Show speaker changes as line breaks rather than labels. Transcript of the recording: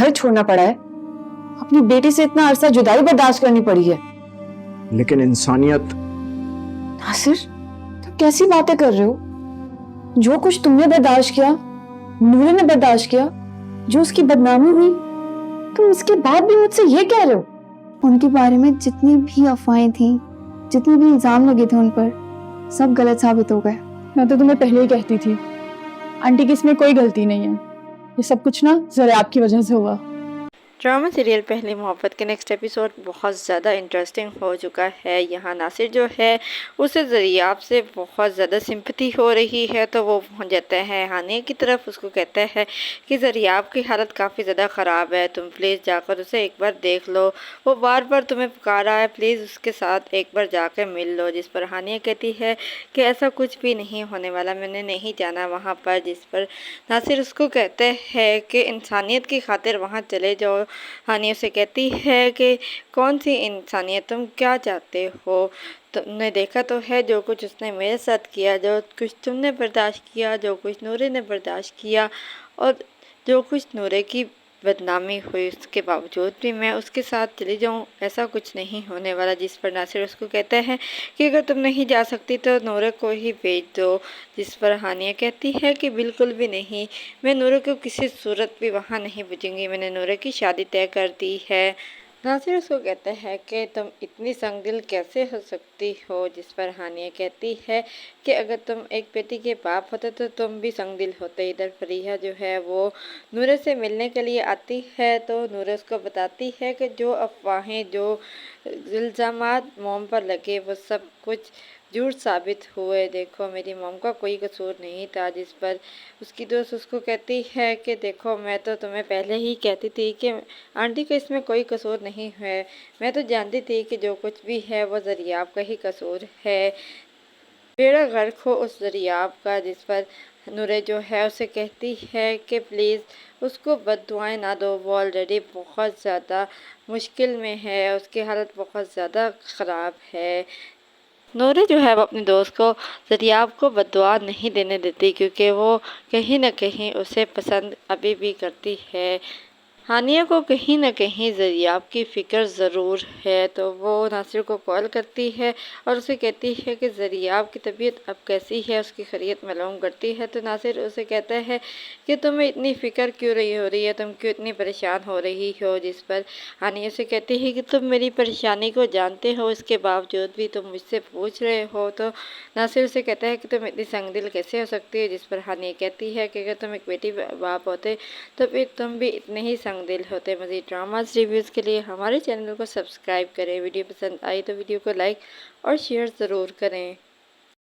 घर छोड़ना पड़ा है, अपनी बेटी से इतना अरसा जुदाई बर्दाश्त करनी पड़ी है।
लेकिन इंसानियत।
नासिर, तुम कैसी बातें कर रहे हो? जो कुछ तुमने बर्दाश्त किया, नूरे ने बर्दाश्त किया, जो उसकी बदनामी हुई, तुम उसके बाद भी मुझसे ये कह रहे हो?
उनके बारे में जितनी भी अफवाहें थी, जितने भी इल्जाम लगे थे उन पर, सब गलत साबित हो गए।
मैं तो तुम्हें पहले ही कहती थी, आंटी की इसमें कोई गलती नहीं है। ये सब कुछ ना जरा आपकी वजह से हुआ।
ड्रामा सीरियल पहली मोहब्बत के नेक्स्ट एपिसोड बहुत ज़्यादा इंटरेस्टिंग हो चुका है। यहाँ नासिर जो है उसे ज़रियाब से बहुत ज़्यादा सिंपैथी हो रही है, तो वो पहुँच जाता है हानिया की तरफ। उसको कहता है कि ज़रियाब की हालत काफ़ी ज़्यादा ख़राब है, तुम प्लीज़ जाकर उसे एक बार देख लो, वो बार बार तुम्हें पुकार रहा है, प्लीज़ उसके साथ एक बार जाकर मिल लो। जिस पर हानिया कहती है कि ऐसा कुछ भी नहीं होने वाला, मैंने नहीं जाना वहाँ पर। जिस पर नासिर उसको कहते हैं कि इंसानियत की खातिर वहाँ चले जाओ। हानिया से कहती है कि कौन सी इंसानियत, तुम क्या चाहते हो? तुमने देखा तो है जो कुछ उसने मेरे साथ किया, जो कुछ तुमने बर्दाश्त किया, जो कुछ नूरे ने बर्दाश्त किया, और जो कुछ नूरे की बदनामी हुई, उसके बावजूद भी मैं उसके साथ चली जाऊं, ऐसा कुछ नहीं होने वाला। जिस पर नासिर उसको कहता है कि अगर तुम नहीं जा सकती तो नूरे को ही भेज दो। जिस पर हानिया कहती है कि बिल्कुल भी नहीं, मैं नूरे को किसी सूरत भी वहाँ नहीं भेजूंगी, मैंने नूरे की शादी तय कर दी है। नासिर उसको कहता है कि तुम इतनी संगदिल कैसे हो सकती हो? जिस पर हानिया कहती है कि अगर तुम एक बेटी के बाप होते तो तुम भी संगदिल होते। इधर फरीहा जो है वो नूरे से मिलने के लिए आती है, तो नूरे उसको बताती है कि जो अफवाहें, जो इल्ज़ामात मोम पर लगे, वो सब कुछ झूठ साबित हुए। देखो मेरी मोम का कोई कसूर नहीं था। जिस पर उसकी दोस्त उसको कहती है कि देखो मैं तो तुम्हें पहले ही कहती थी कि आंटी का इसमें कोई कसूर नहीं है, मैं तो जानती थी कि जो कुछ भी है वो ज़रियाब का ही कसूर है, बेड़ा गर्क हो उस ज़रियाब का। जिस पर नूरे जो है उसे कहती है कि प्लीज़ उसको बद्दुआएं ना दो, वो ऑलरेडी बहुत ज़्यादा मुश्किल में है, उसकी हालत बहुत ज़्यादा ख़राब है। नूरे जो है वो अपने दोस्त को ज़रियाब को बद्दुआ नहीं देने देती, क्योंकि वो कहीं ना कहीं उसे पसंद अभी भी करती है। हानिया को कहीं ना कहीं ज़रियाब की फ़िक्र ज़रूर है, तो वो नासिर को कॉल करती है और उसे कहती है कि ज़रियाब की तबीयत अब कैसी है, उसकी खैरियत मालूम करती है। तो नासिर उसे कहता है कि तुम्हें इतनी फ़िक्र क्यों हो रही है, तुम क्यों इतनी परेशान हो रही हो? जिस पर हानिया से कहती है कि तुम मेरी परेशानी को जानते हो, इसके बावजूद भी तुम मुझसे पूछ रहे हो। तो नासिर उसे कहता है कि तुम इतनी संगदिल कैसे हो सकती है? जिस पर हानिया कहती है कि अगर तुम एक बेटी बाप होते तो फिर तुम भी इतने ही दिल होते। मज़ीद ड्रामास रिव्यूज़ के लिए हमारे चैनल को सब्सक्राइब करें। वीडियो पसंद आई तो वीडियो को लाइक और शेयर ज़रूर करें।